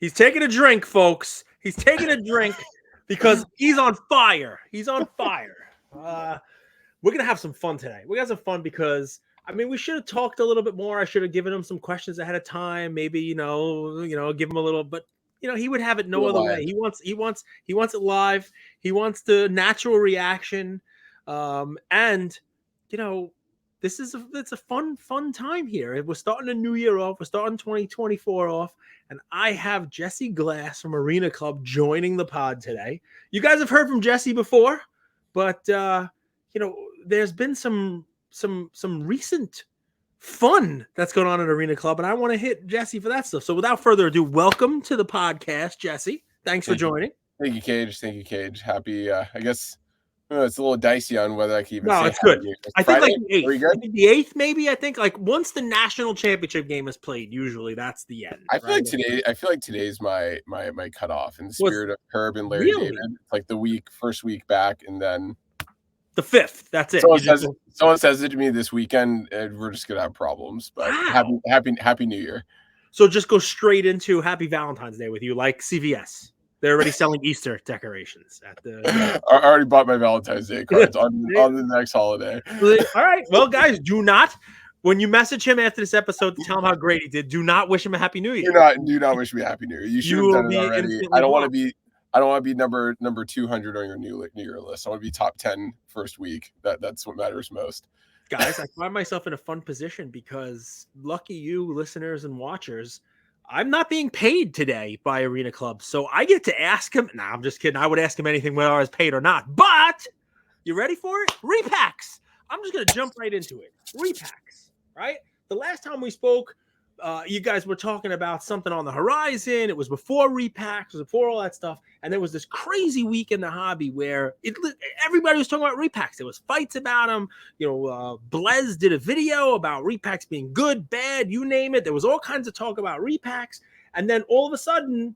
He's taking a drink, folks. He's taking a drink because he's on fire. He's on fire. We're going to have some fun today. We're going to have some fun because, I mean, we should have talked a little bit more. I should have given him some questions ahead of time. Maybe, give him a little, but he would have it no other way. He wants it live. He wants the natural reaction. And it's a fun time here. We're starting the new year off. We're starting 2024 off. And I have Jesse Glass from Arena Club joining the pod today. You guys have heard from Jesse before, but there's been some recent fun that's going on at Arena Club, and I want to hit Jesse for that stuff. So without further ado, welcome to the podcast, Jesse. Thanks for joining. Thank you, Cage. Happy, I guess. It's a little dicey on whether I can even say it's good. I think like the 8th. I think the 8th, maybe. I think like once the national championship game is played, usually that's the end. I feel like today's my cutoff in the spirit of Herb and Larry David. Like the first week back, and then the 5th. That's it. Someone says it to me this weekend, and we're just gonna have problems. But happy New Year. So just go straight into Happy Valentine's Day with you, like CVS. They're already selling Easter decorations at the. I already bought my Valentine's Day cards on the next holiday. All right, well, guys, when you message him after this episode to tell him how great he did, do not wish him a Happy New Year. Do not wish me a Happy New Year. You should have done it already. I don't want to be number 200 on your New Year list. I want to be top 10 first week. That's what matters most. Guys, I find myself in a fun position because lucky you, listeners and watchers. I'm not being paid today by Arena Club, so I get to ask him. Nah, I'm just kidding. I would ask him anything whether I was paid or not. But you ready for it? Repacks. I'm just going to jump right into it. Repacks, right? The last time we spoke, you guys were talking about something on the horizon. It was before Repacks, it was before all that stuff. And there was this crazy week in the hobby where everybody was talking about Repacks. There was fights about them. Blez did a video about Repacks being good, bad, you name it. There was all kinds of talk about Repacks. And then all of a sudden,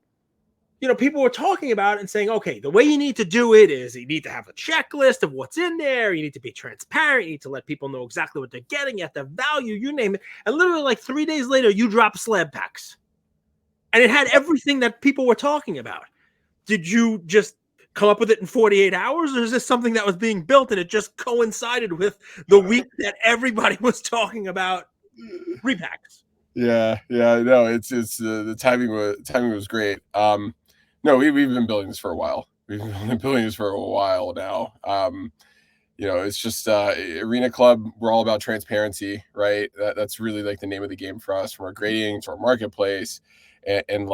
people were talking about it and saying, okay, the way you need to do it is you need to have a checklist of what's in there. You need to be transparent. You need to let people know exactly what they're getting. You have to value, you name it. And literally like 3 days later, you drop Slab Packs. And it had everything that people were talking about. Did you just come up with it in 48 hours? Or is this something that was being built and it just coincided with the week that everybody was talking about Repacks? Yeah. No, it's the timing was great. No, we've been building this for a while. We've been building this for a while now. It's just Arena Club. We're all about transparency, right? That's really like the name of the game for us, from our grading to our marketplace, and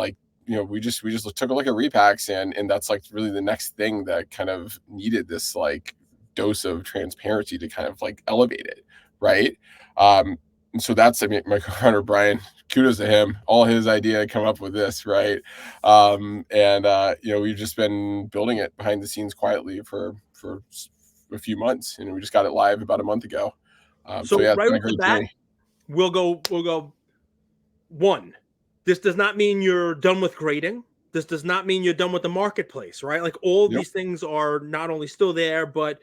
we just took a look at Repacks, and that's like really the next thing that kind of needed this like dose of transparency to kind of like elevate it, right? And so that's, my co-founder, Brian, kudos to him, all his idea come up with this, right? We've just been building it behind the scenes quietly for a few months, and we just got it live about a month ago. So right off the bat, we'll go one. This does not mean you're done with grading. This does not mean you're done with the marketplace, right? Like all these things are not only still there, but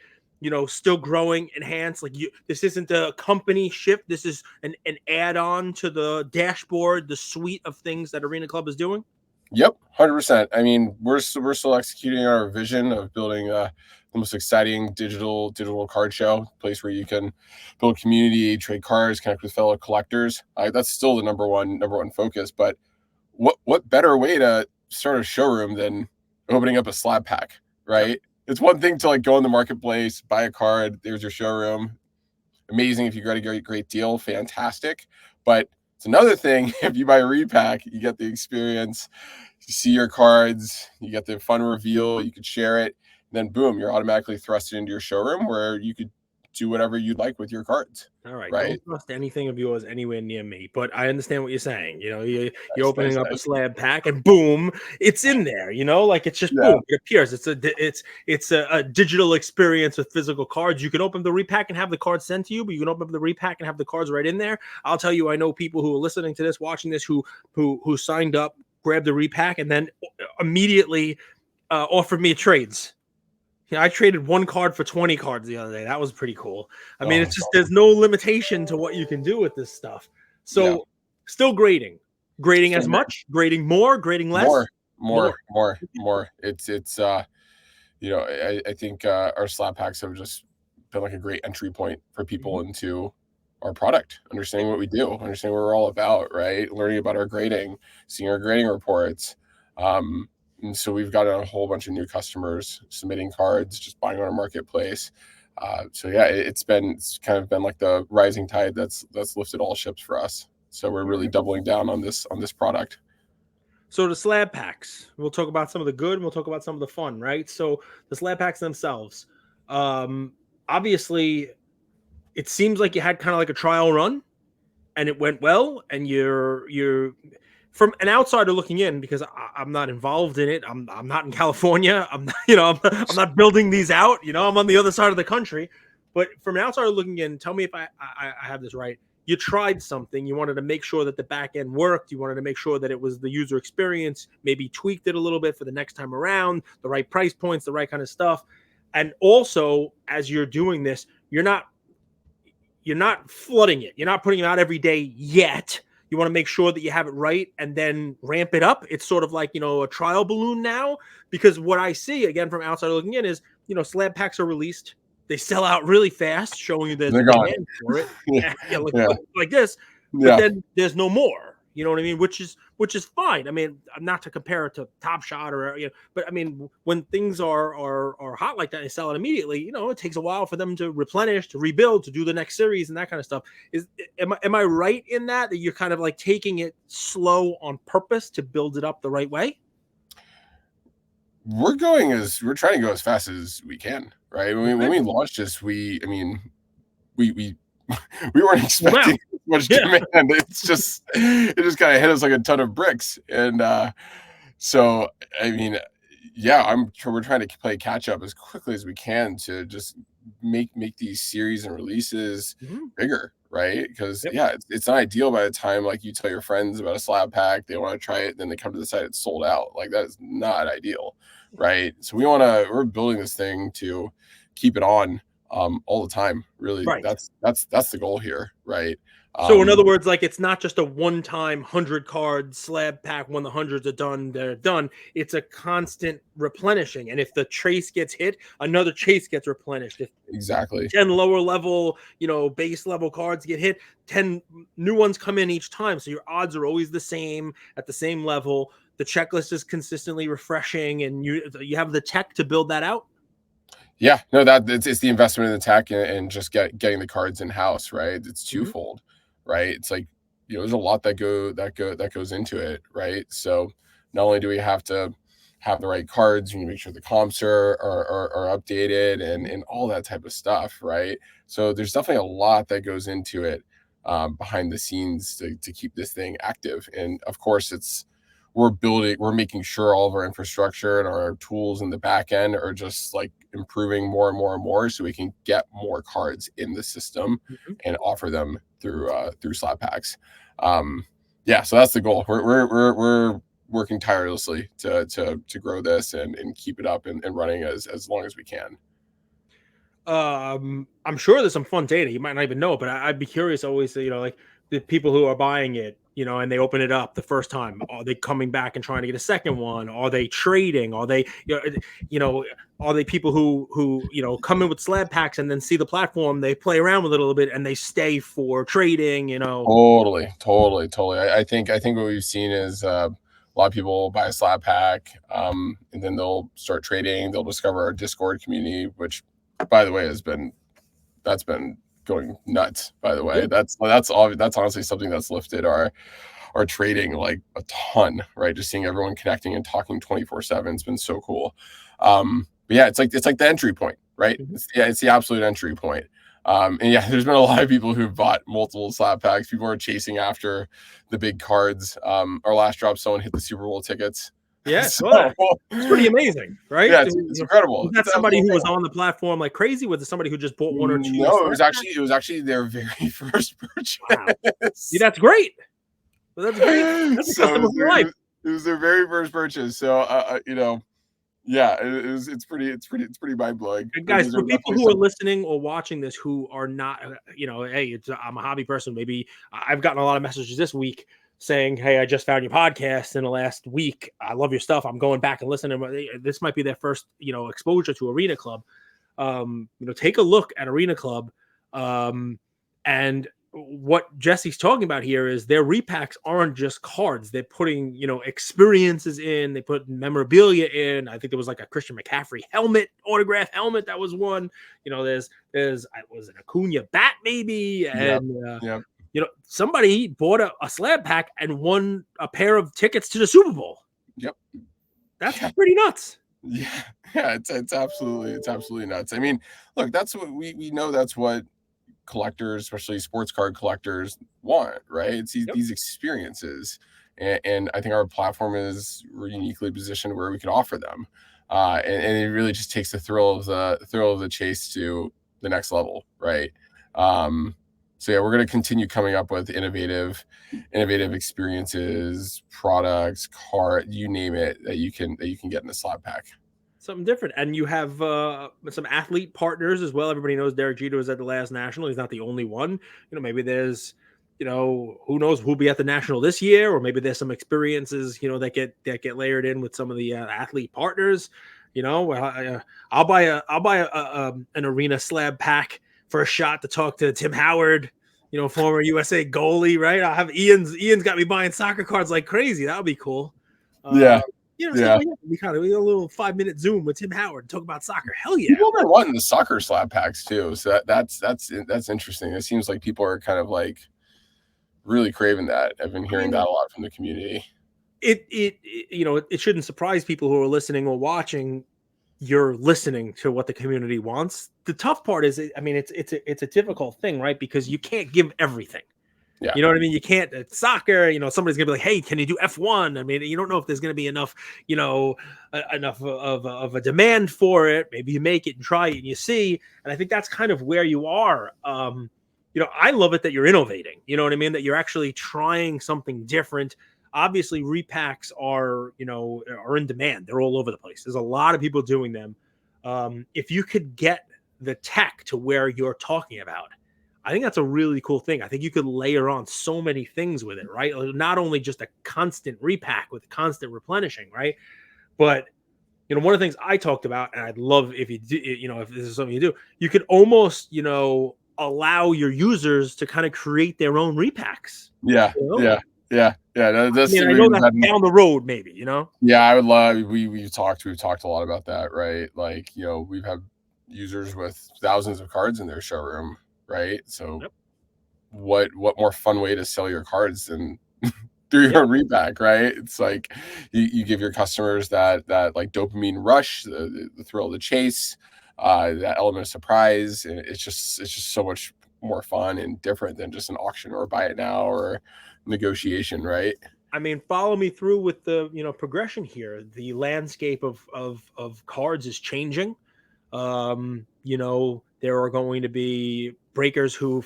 still growing, enhanced. Like this isn't a company shift. This is an add-on to the dashboard, the suite of things that Arena Club is doing. Yep, 100%. We're still executing our vision of building the most exciting digital card show, place where you can build community, trade cards, connect with fellow collectors. That's still the number one focus. But what better way to start a showroom than opening up a slab pack, right? Yep. It's one thing to like go in the marketplace, buy a card. There's your showroom. Amazing if you got a great deal, fantastic. But it's another thing if you buy a repack, you get the experience. You see your cards, you get the fun reveal. You could share it. Then boom, you're automatically thrusted into your showroom where you could do whatever you'd like with your cards. All right. Don't trust anything of yours anywhere near me, but I understand what you're saying. You're opening up a slab pack and boom, it's in there, like it's just boom, it appears. It's a digital experience with physical cards. You can open the repack and have the cards sent to you, but you can open up the repack and have the cards right in there. I'll tell you, I know people who are listening to this, watching this, who signed up, grabbed the repack, and then immediately offered me trades. I traded one card for 20 cards the other day. That was pretty cool. It's just there's no limitation to what you can do with this stuff. So still grading. Grading So as much, grading more, grading less, more. It's you know, I think our slab packs have just been like a great entry point for people into our product, understanding what we do, understanding what we're all about, right? Learning about our grading, seeing our grading reports. And so we've got a whole bunch of new customers submitting cards, just buying on our marketplace. So yeah, it's kind of been like the rising tide that's lifted all ships for us. So we're really doubling down on this product. So the slab packs, we'll talk about some of the good and we'll talk about some of the fun, right? So the slab packs themselves, obviously it seems like you had kind of like a trial run and it went well, and you're from an outsider looking in, because I'm not involved in it. I'm not in California. I'm not, I'm not building these out. I'm on the other side of the country. But from an outsider looking in, tell me if I have this right. You tried something. You wanted to make sure that the back end worked. You wanted to make sure that it was the user experience. Maybe tweaked it a little bit for the next time around. The right price points, the right kind of stuff. And also, as you're doing this, you're not flooding it. You're not putting it out every day yet. You want to make sure that you have it right and then ramp it up. It's sort of like, a trial balloon now, because what I see again from outside looking in is, slab packs are released. They sell out really fast, showing you there's a demand for it. Yeah. Like this, but then there's no more. You know what I mean? Which is fine. I mean, not to compare it to Top Shot or but I mean, when things are hot like that, they sell it immediately. It takes a while for them to replenish, to rebuild, to do the next series and that kind of stuff. Am I right in that you're kind of like taking it slow on purpose to build it up the right way? We're trying to go as fast as we can, right? When we launched this, we weren't expecting much demand. It just kind of hit us like a ton of bricks. And so I mean, yeah, we're trying to play catch up as quickly as we can to just make these series and releases bigger, right? Because it's not ideal by the time like you tell your friends about a slab pack, they want to try it, then they come to the site, it's sold out. Like that is not ideal, right? So we're building this thing to keep it on all the time. Really, right. That's the goal here, right? So in other words, like it's not just a one-time 100-card slab pack. When the hundreds are done, they're done. It's a constant replenishing, and if the chase gets hit, another chase gets replenished. If exactly 10 lower level, base level cards get hit, 10 new ones come in each time. So your odds are always the same at the same level. The checklist is consistently refreshing, and you have the tech to build that out. Yeah, no, it's the investment in the tech and just getting the cards in house, right? It's twofold, right? It's like there's a lot that goes into it, right? So not only do we have to have the right cards, you need to make sure the comps are updated and all that type of stuff, right? So there's definitely a lot that goes into it behind the scenes to keep this thing active. And of course, we're making sure all of our infrastructure and our tools in the back end are just like improving more and more and more, so we can get more cards in the system and offer them through slab packs. So that's the goal. We're working tirelessly to grow this and keep it up and running as long as we can. I'm sure there's some fun data you might not even know, but I'd be curious always, like the people who are buying it, and they open it up the first time, are they coming back and trying to get a second one? Are they trading? Are they, are they people who come in with slab packs and then see the platform, they play around with it a little bit and they stay for trading, Totally. I think what we've seen is a lot of people buy a slab pack, and then they'll start trading. They'll discover our Discord community, which, by the way, that's been going nuts. By the way, that's honestly something that's lifted our trading like a ton, right? Just seeing everyone connecting and talking 24/7. It's been so cool. But yeah, it's like the entry point, right? It's the absolute entry point. And yeah, there's been a lot of people who've bought multiple slab packs. People are chasing after the big cards. Our last drop, someone hit the Super Bowl tickets. Yeah, it's pretty amazing, right? Yeah, it's incredible. Was that somebody who was on the platform like crazy? Was it somebody who just bought one or two? No, it was actually their very first purchase. Wow. See, that's great. Well, that's great. That's so it was their very first purchase. So yeah, it's pretty mind blowing. Guys, for people who are listening or watching this who are not, hey, I'm a hobby person. Maybe I've gotten a lot of messages this week. saying, "Hey, I just found your podcast in the last week. I love your stuff. I'm going back and listening." This might be their first, exposure to Arena Club. Take a look at Arena Club. And what Jesse's talking about here is their repacks aren't just cards. They're putting, experiences in. They put memorabilia in. I think there was like a Christian McCaffrey helmet, autograph helmet. That was one. There's was an Acuna bat maybe, Yep. and Yep. Somebody bought a slab pack and won a pair of tickets to the Super Bowl. Yep. That's pretty nuts. Yeah. Yeah. It's absolutely nuts. I mean, look, that's what we know. That's what collectors, especially sports card collectors, want, right? It's these experiences, and I think our platform is uniquely positioned where we can offer them, and it really just takes the thrill of the chase to the next level, right? So yeah, we're going to continue coming up with innovative experiences, products, you name it, that you can get in the slab pack. Something different. And you have some athlete partners as well. Everybody knows Derek Jeter was at the last national. He's not the only one. Maybe there's, who knows who'll be at the national this year, or maybe there's some experiences, that get layered in with some of the athlete partners. I'll buy an Arena slab pack for a shot to talk to Tim Howard, former USA goalie, right? I'll have Ian's got me buying soccer cards like crazy. That would be cool. Yeah. We kind of a little 5-minute Zoom with Tim Howard and talk about soccer. Hell yeah! People are wanting the soccer slab packs too, so that's interesting. It seems like people are kind of like really craving that. I've been hearing that a lot from the community. It shouldn't surprise people who are listening or watching. You're listening to what the community wants. The tough part is, it's a difficult thing, right? Because you can't give everything. Yeah. You know what I mean? You can't, soccer, somebody's going to be like, hey, can you do F1? I mean, you don't know if there's going to be enough, enough of a demand for it. Maybe you make it and try it and you see. And I think that's kind of where you are. I love it that you're innovating. You know what I mean? That you're actually trying something different. Obviously, repacks are in demand. They're all over the place. There's a lot of people doing them. If you could get the tech to where you're talking about, I think that's a really cool thing. I think you could layer on so many things with it, right? Not only just a constant repack with constant replenishing, right? But, one of the things I talked about, and I'd love if you do, if this is something you do, you could almost, allow your users to kind of create their own repacks. Yeah. Yeah. I know that's down the road, maybe, Yeah, I would love. We've talked a lot about that, right? Like, we've had users with thousands of cards in their showroom, right? So, what more fun way to sell your cards than through your own repack, right? It's like you give your customers that like dopamine rush, the thrill of the chase, that element of surprise, and it's just so much more fun and different than just an auction or buy it now or negotiation, right? I mean, follow me through with the progression here. The landscape of cards is changing. There are going to be breakers who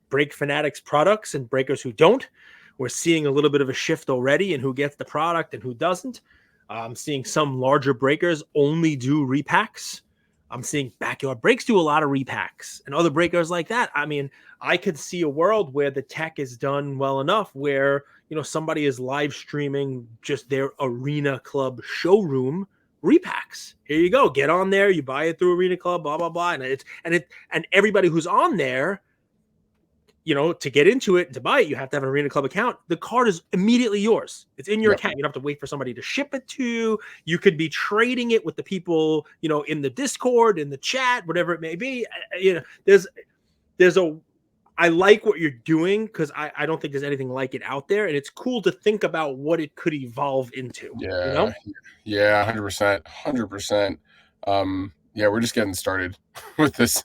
break Fanatics products and breakers who don't. We're seeing a little bit of a shift already in who gets the product and who doesn't. I'm seeing some larger breakers only do repacks. I'm seeing Backyard Breaks do a lot of repacks and other breakers like that. I mean, I could see a world where the tech is done well enough where, somebody is live streaming just their Arena Club showroom repacks. Here you go. Get on there. You buy it through Arena Club, blah, blah, blah. And everybody who's on there, to get into it, to buy it, you have to have an Arena Club account. The card is immediately yours. It's in your account. You don't have to wait for somebody to ship it to you. You could be trading it with the people, in the Discord, in the chat, whatever it may be. I like what you're doing because I don't think there's anything like it out there. And it's cool to think about what it could evolve into. Yeah. Yeah. 100%. 100%. Yeah, we're just getting started with this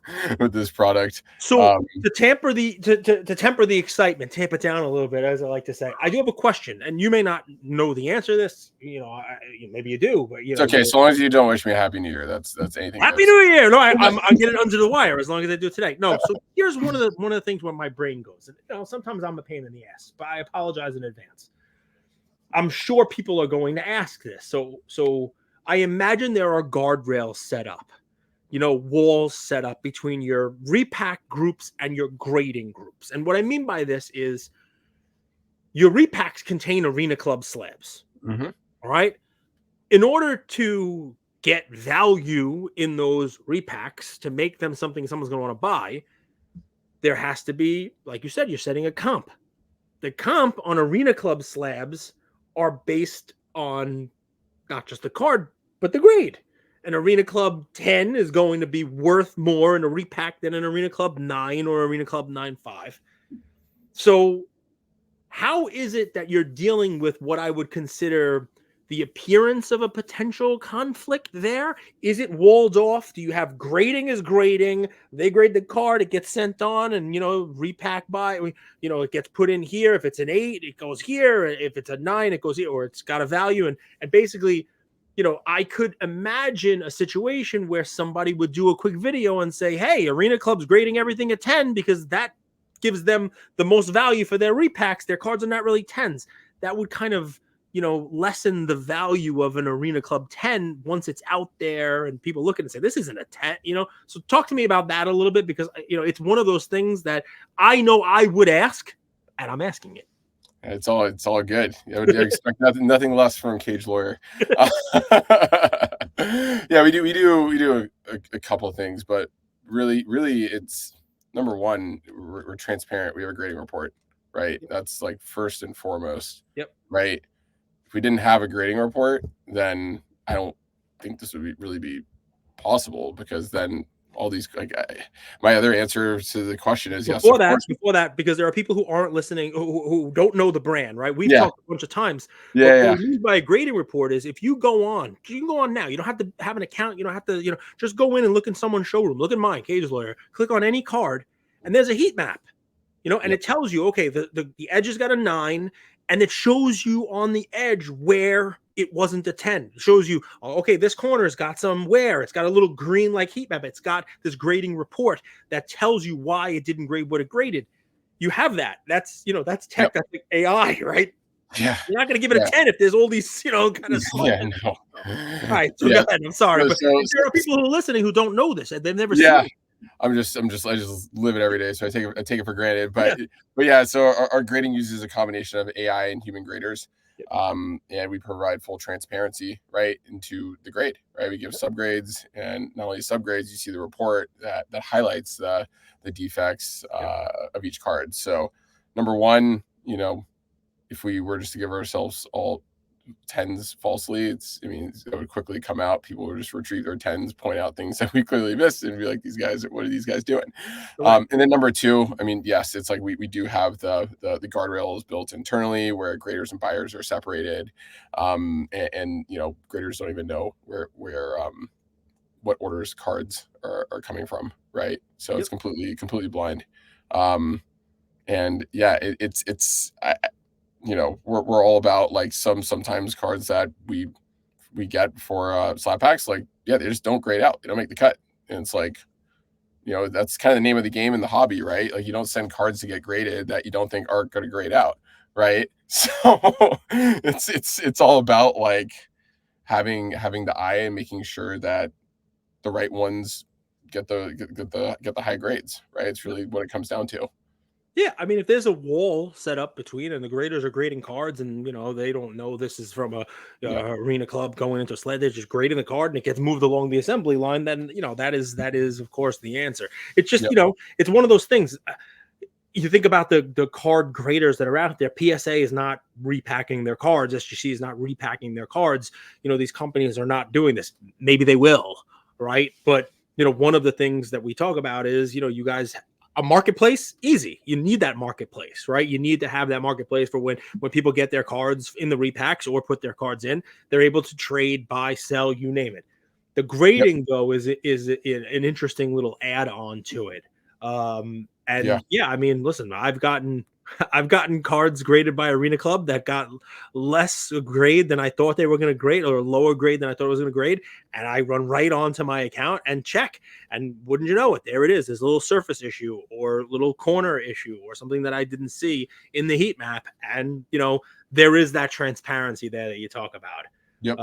product. So to temper the excitement, tamp it down a little bit, as I like to say. I do have a question, and you may not know the answer to this. Maybe you do, but it's okay. So long as you don't wish me a Happy New Year, that's anything. Happy New Year! No, I'm getting under the wire as long as I do it today. No, so here's one of the things where my brain goes. Sometimes I'm a pain in the ass, but I apologize in advance. I'm sure people are going to ask this, so I imagine there are guardrails set up. Walls set up between your repack groups and your grading groups. And what I mean by this is, your repacks contain Arena Club slabs. Mm-hmm. All right. In order to get value in those repacks to make them something someone's going to want to buy, there has to be, like you said, you're setting a comp. The comp on Arena Club slabs are based on not just the card, but the grade. An Arena Club 10 is going to be worth more in a repack than an Arena Club 9 or Arena Club 9.5. So, how is it that you're dealing with what I would consider the appearance of a potential conflict there? Is it walled off? Do you have grading as grading? They grade the card, it gets sent on, and repack by, it gets put in here. If it's an 8, it goes here. If it's a 9, it goes here, or it's got a value. And basically, I could imagine a situation where somebody would do a quick video and say, hey, Arena Club's grading everything at 10 because that gives them the most value for their repacks. Their cards are not really 10s. That would kind of lessen the value of an Arena Club 10 once it's out there and people look at it and say, this isn't a 10, So talk to me about that a little bit, because, it's one of those things that I know I would ask, and I'm asking it. It's all good. I would expect nothing less from Cage Lawyer. Yeah, we do a couple of things, but really, it's number one, we're transparent. We have a grading report, right? That's like first and foremost. Yep. Right. If we didn't have a grading report, then I don't think this would really be possible, because then all these, my other answer to the question is yes. Before that, because there are people who aren't listening, who don't know the brand, right? We've talked a bunch of times. Yeah. What we mean by a grading report is, if you can go on now. You don't have to have an account. You don't have to, just go in and look in someone's showroom. Look at mine, Cage Lawyer. Click on any card, and there's a heat map, and it tells you, okay, the edge has got a 9, and it shows you on the edge where it wasn't a 10. It shows you, okay, this corner's got some wear. It's got a little green like heat map. It's got this grading report that tells you why it didn't grade what it graded. You have that. That's tech. That's like AI, right? Yeah. You're not going to give it a 10 if there's all these, kind of stuff. Yeah, no. All right, so go ahead. I'm sorry, but there are people who are listening who don't know this, and they've never seen it. I just live it every day, so I take it for granted. But yeah, so our grading uses a combination of AI and human graders. And we provide full transparency right into the grade, right? We give subgrades, and not only subgrades, you see the report that highlights the defects of each card. So number one, if we were just to give ourselves all 10s falsely, it would quickly come out. People would just retrieve their 10s, point out things that we clearly missed, and be like, what are these guys doing? And then number two, yes, it's like we do have the guardrails built internally where graders and buyers are separated. And graders don't even know where what orders cards are coming from, right? So it's completely blind. And yeah, it's we're all about like sometimes cards that we get for slab packs, they just don't grade out. They don't make the cut. And it's like, that's kind of the name of the game in the hobby, right? Like, you don't send cards to get graded that you don't think are going to grade out, right? So it's all about like having the eye and making sure that the right ones get the high grades, right? It's really what it comes down to. Yeah, if there's a wall set up between, and the graders are grading cards, and they don't know this is from a Arena Club going into sled, they're just grading the card, and it gets moved along the assembly line. Then that is of course the answer. It's just it's one of those things. You think about the card graders that are out there. PSA is not repacking their cards. SGC is not repacking their cards. These companies are not doing this. Maybe they will, right? But one of the things that we talk about is you guys. A marketplace, easy. You need that marketplace, right? You need to have that marketplace for when people get their cards in the repacks or put their cards in, they're able to trade, buy, sell, you name it. The grading though is an interesting little add-on to it. Listen, I've gotten cards graded by Arena Club that got less grade than I thought they were going to grade, or a lower grade than I thought it was going to grade. And I run right onto my account and check. And wouldn't you know it, there it is. There's a little surface issue or little corner issue or something that I didn't see in the heat map. And, there is that transparency there that you talk about. Yep.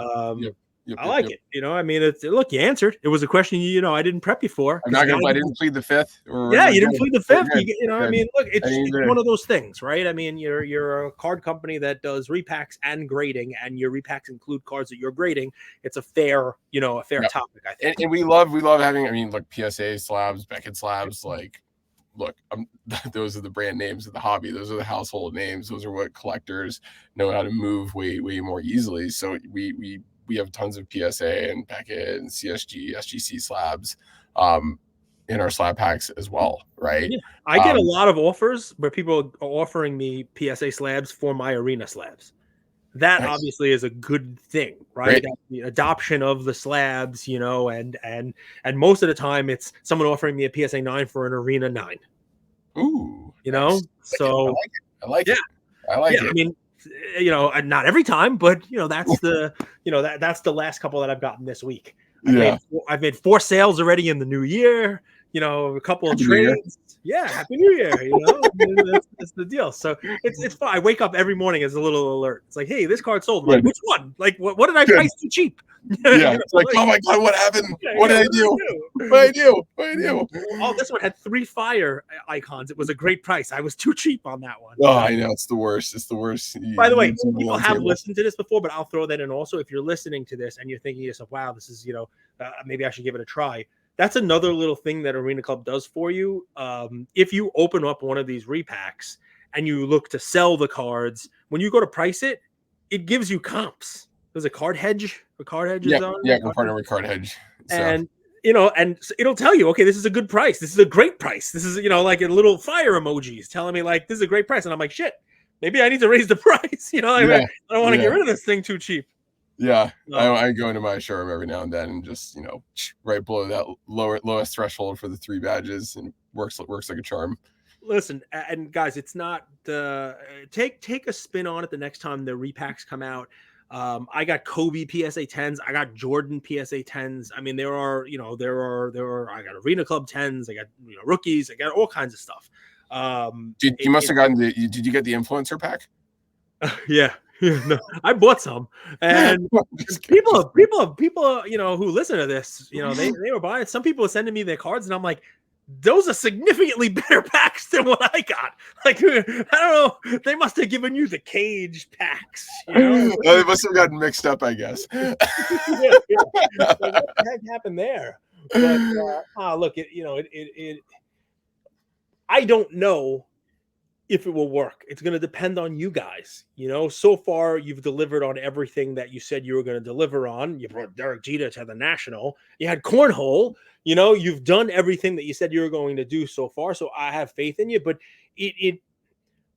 Yep. I Yep. like Yep. it. I mean, look, you answered. It was a question I didn't prep you for I'm because not gonna. I didn't plead the fifth. yeah, We're you didn't good. plead the We're fifth. good. I Good. mean, look, I it's mean, one of those things, right? I mean, you're a card company that does repacks and grading, and your repacks include cards that you're grading. It's a fair yeah. topic, I think. And we love having. I mean, like PSA slabs, Beckett slabs, like. Look, those are the brand names of the hobby. Those are the household names. Those are what collectors know how to move way more easily. So we have tons of PSA and Beckett and CSG, SGC slabs in our slab packs as well, right? Yeah, I get a lot of offers where people are offering me PSA slabs for my arena slabs. That Nice. obviously is a good thing, right? Great. That the adoption of the slabs, and most of the time it's someone offering me a PSA 9 for an arena 9. Ooh, nice. So I like yeah, it. I like I it. mean, not every time, but that's that's the last couple that I've gotten this week. Yeah. I've made 4 sales already in the new year. A couple of Happy New Year. trades. Yeah, Happy New Year. I mean, that's the deal. So it's fun. I wake up every morning as a little alert. It's like, hey, this card sold. I'm like, Good. which one? Like, what did I Good. price too cheap? Yeah. It's like, oh my God, what happened? What did I do? What did I do? Oh, this one had 3 fire icons. It was a great price. I was too cheap on that one. Oh, I know. It's the worst. It's the worst. By the way, leave something people on the have table. listened to this before, but I'll throw that in also. If you're listening to this and you're thinking to yourself, wow, this is, maybe I should give it a try. That's another little thing that Arena Club does for you. If you open up one of these repacks and you look to sell the cards, when you go to price it, it gives you comps. There's a card hedge. A card hedge is on. Yeah, we're partnered with Card Hedge. So. And and it'll tell you, okay, this is a good price. This is a great price. This is, like a little fire emojis telling me like this is a great price. And I'm like, shit, maybe I need to raise the price. I don't want to get rid of this thing too cheap. Yeah, I go into my showroom every now and then and just right below that lowest threshold for the 3 badges, and works like a charm. Listen, and guys, it's not take a spin on it the next time the repacks come out. I got Kobe PSA 10s. I got Jordan PSA 10s. I mean, there are I got Arena Club 10s. I got rookies. I got all kinds of stuff. You must have gotten did you get the influencer pack? Yeah. No, I bought some, and people, who listen to this, they were buying. Some people were sending me their cards, and I'm like, those are significantly better packs than what I got. Like, I don't know, they must have given you the cage packs. They must have gotten mixed up, I guess. Yeah. Like, what the heck happened there? But look, I don't know if it will work. It's going to depend on you guys. So far you've delivered on everything that you said you were going to deliver on. You brought Derek Jeter to the National. You had cornhole. You've done everything that you said you were going to do so far. So I have faith in you. But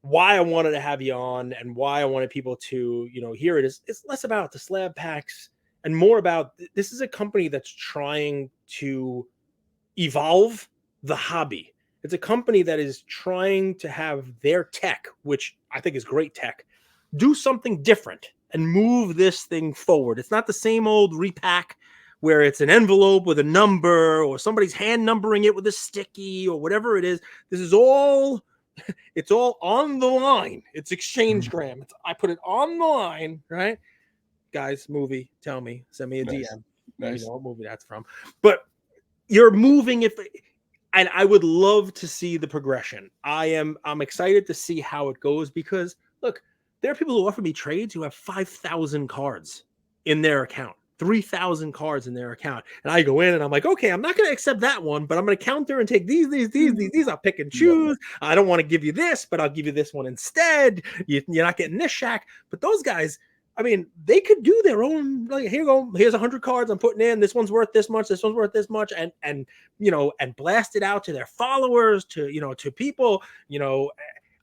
why I wanted to have you on and why I wanted people to hear it is it's less about the slab packs and more about this is a company that's trying to evolve the hobby. It's a company that is trying to have their tech, which I think is great tech, do something different and move this thing forward. It's not the same old repack where it's an envelope with a number or somebody's hand numbering it with a sticky or whatever it is. This is all, it's all on the line. It's exchangegram. I put it on the line, right? Guys, movie, tell me, send me a DM. Nice. You know what movie that's from. But you're moving and I would love to see the progression. I'm excited to see how it goes because look, there are people who offer me trades who have 5,000 cards in their account, 3,000 cards in their account. And I go in and I'm like, okay, I'm not going to accept that one, but I'm going to counter and take these. I'll pick and choose. I don't want to give you this, but I'll give you this one instead. You're not getting this shack. But those guys, I mean, they could do their own, like, here you go, here's 100 cards I'm putting in, this one's worth this much, this one's worth this much, and and blast it out to their followers, to people.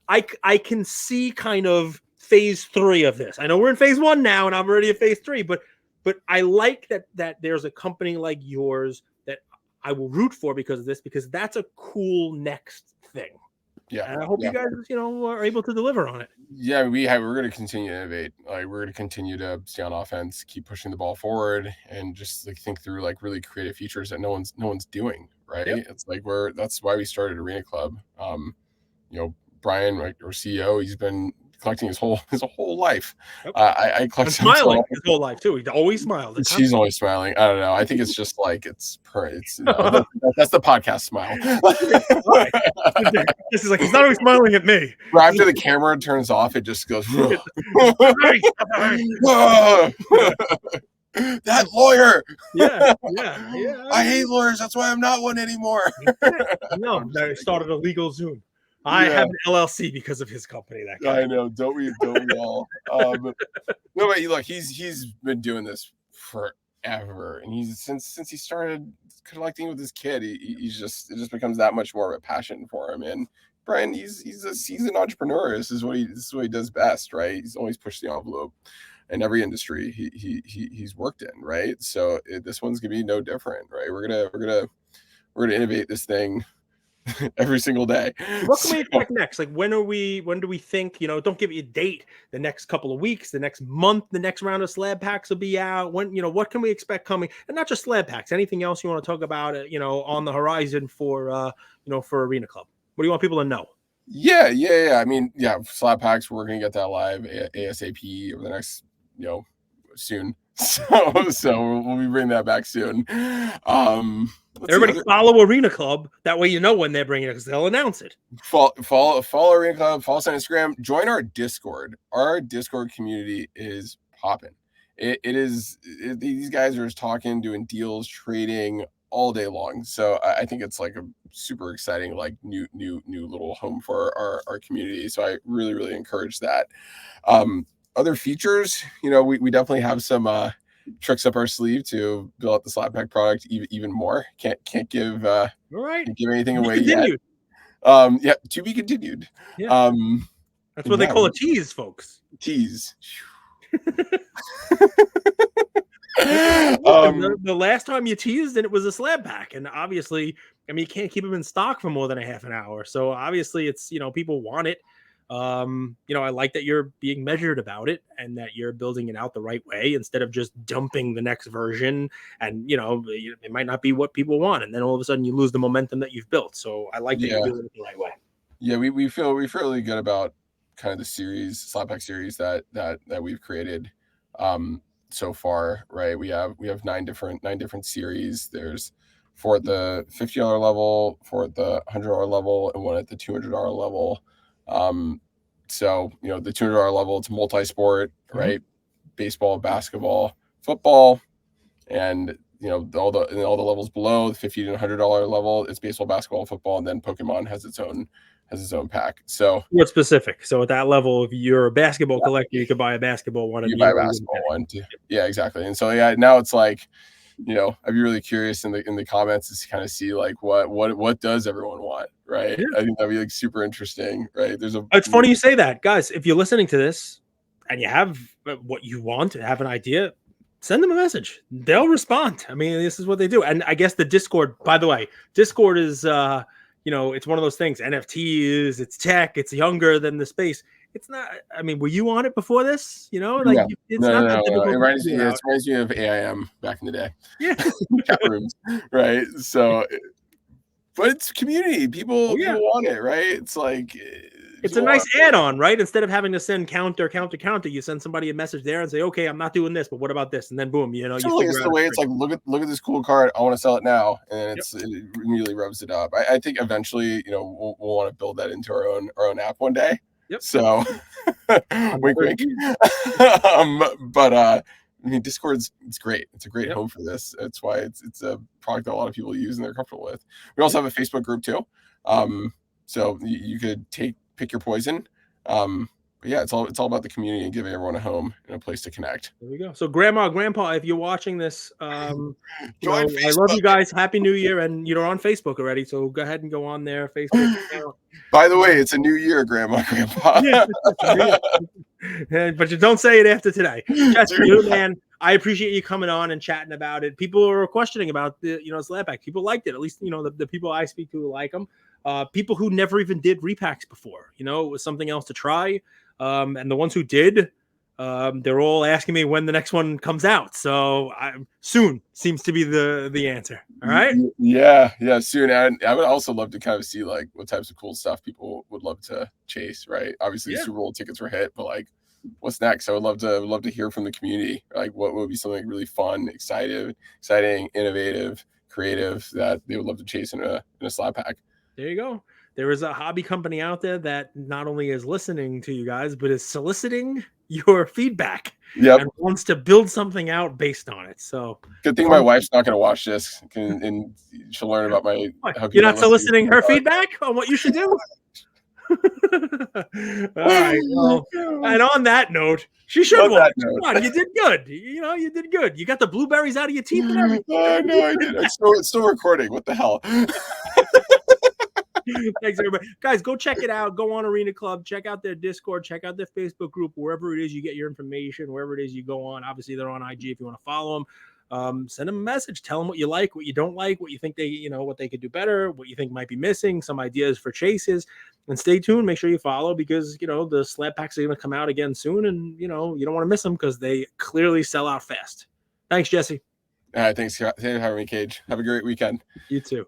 I can see kind of phase 3 of this. I know we're in phase 1 now and I'm already in phase 3, but I like that there's a company like yours that I will root for because of this, because that's a cool next thing. Yeah. And I hope you guys, are able to deliver on it. Yeah, we're going to continue to innovate. Like, we're going to continue to stay on offense, keep pushing the ball forward, and just like think through like really creative features that no one's doing. Right. Yep. It's like that's why we started Arena Club. Brian, like our CEO, he's been collecting his whole life. Yep. I collect And smiling his whole life too. He always smiled. She's always smiling. I don't know. I think it's just like it's that's the podcast smile. This is like he's not always smiling at me. Right after the camera turns off, it just goes. That lawyer. Yeah. I hate lawyers. That's why I'm not one anymore. No, I started a legal Zoom. I have an LLC because of his company. That guy. I know. Don't we all? No, but look, he's been doing this forever, and he's since he started collecting with his kid. It just becomes that much more of a passion for him. And Brian, he's a seasoned entrepreneur. This is what he does best, right? He's always pushed the envelope in every industry he's worked in, right? So this one's gonna be no different, right? We're gonna innovate this thing every single day. What can we expect next? Like when do we think, don't give you a date, the next couple of weeks, the next month, the next round of slab packs will be out. When, what can we expect coming? And not just slab packs, anything else you want to talk about, on the horizon for for Arena Club? What do you want people to know? Yeah. I mean, slab packs, we're gonna get that live ASAP over the next, soon. So we'll be bringing that back soon. Everybody follow Arena Club. That way when they're bringing it because they'll announce it. Follow Arena Club. Follow us on Instagram. Join our Discord. Our Discord community is popping. These guys are just talking, doing deals, trading all day long. So I think it's like a super exciting, like new little home for our community. So I really, really encourage that. Other features, we definitely have some tricks up our sleeve to build out the slab pack product even more. Can't give all right. give anything away yet. To be continued. Yeah. That's what they call a tease, folks. Tease. The last time you teased it was a slab pack, and obviously, you can't keep them in stock for more than a half an hour. So obviously, it's people want it. I like that you're being measured about it and that you're building it out the right way instead of just dumping the next version. And it might not be what people want, and then all of a sudden you lose the momentum that you've built. So I like that you're doing it the right way. Yeah, we feel really good about kind of the series, slab pack series that we've created so far, right? We have 9 different series. There's 4 at the $50 level, 4 at the $100 level, and 1 at the $200 level. So the $200 level, it's multi-sport, right? Baseball, basketball, football, and all the levels below the $50 to $100 level, it's baseball, basketball, football, and then Pokemon has its own pack. So more specific. So at that level, if you're a basketball collector, you could buy a basketball one. You buy a basketball one too. Yeah, exactly. And so now it's like, I'd be really curious in the comments to kind of see like what does everyone want, right? Yeah. I think that'd be like super interesting, right? It's funny you say that, guys. If you're listening to this and you have what you want, have an idea, send them a message. They'll respond. This is what they do. And I guess the Discord, by the way, Discord is it's one of those things. NFTs, it's tech, it's younger than the space. It's not. Were you on it before this? It's no. It reminds me of AIM back in the day. Yeah, chat rooms, right? So, but it's community. People want it, right? It's like it's a nice add-on, right? Instead of having to send counter, you send somebody a message there and say, "Okay, I'm not doing this, but what about this?" And then boom, it's the way it's like, look at this cool card. I want to sell it now, and it immediately rubs it up. I think eventually, we'll want to build that into our own app one day. Yep. So, wink, wink. But Discord's it's great. It's a great home for this. That's why it's a product that a lot of people use and they're comfortable with. We also have a Facebook group too. So you could pick your poison. But yeah, it's all about the community and giving everyone a home and a place to connect. There we go. So grandma, grandpa, if you're watching this, I love you guys. Happy New Year. And you're on Facebook already. So go ahead and go on there. Facebook. By the way, it's a new year, grandma, grandpa. But you don't say it after today. That's you, man. I appreciate you coming on and chatting about it. People are questioning about the, slab pack. People liked it. At least, the people I speak to like them. People who never even did repacks before, it was something else to try. And the ones who did, They're all asking me when the next one comes out. So soon seems to be the answer. All right. Yeah, soon. And I would also love to kind of see like what types of cool stuff people would love to chase, right? Obviously, the Yeah. Super Bowl tickets were hit, but like, what's next? I would love to hear from the community. Like, what would be something really fun, exciting, innovative, creative that they would love to chase in a slab pack. There you go. There is a hobby company out there that not only is listening to you guys, but is soliciting your feedback Yep. and wants to build something out based on it. So Good thing my wife's not going to watch this, and she'll learn about my. How you're good not soliciting her feedback on what you should do. All right. Well, and on that note, she should watch. Come on, you did good. You did good. You got the blueberries out of your teeth and everything. No, I did. It's still recording. What the hell? Thanks, everybody. Guys, go check it out. Go on Arena Club. Check out their Discord. Check out their Facebook group. Wherever it is you get your information, wherever it is you go on. Obviously, they're on IG if you want to follow them. Send them a message. Tell them what you like, what you don't like, what you think what they could do better, what you think might be missing, some ideas for chases. And stay tuned. Make sure you follow because, the slab packs are going to come out again soon. And, you don't want to miss them because they clearly sell out fast. Thanks, Jesse. All right. Thanks for having me, Cage. Have a great weekend. You too.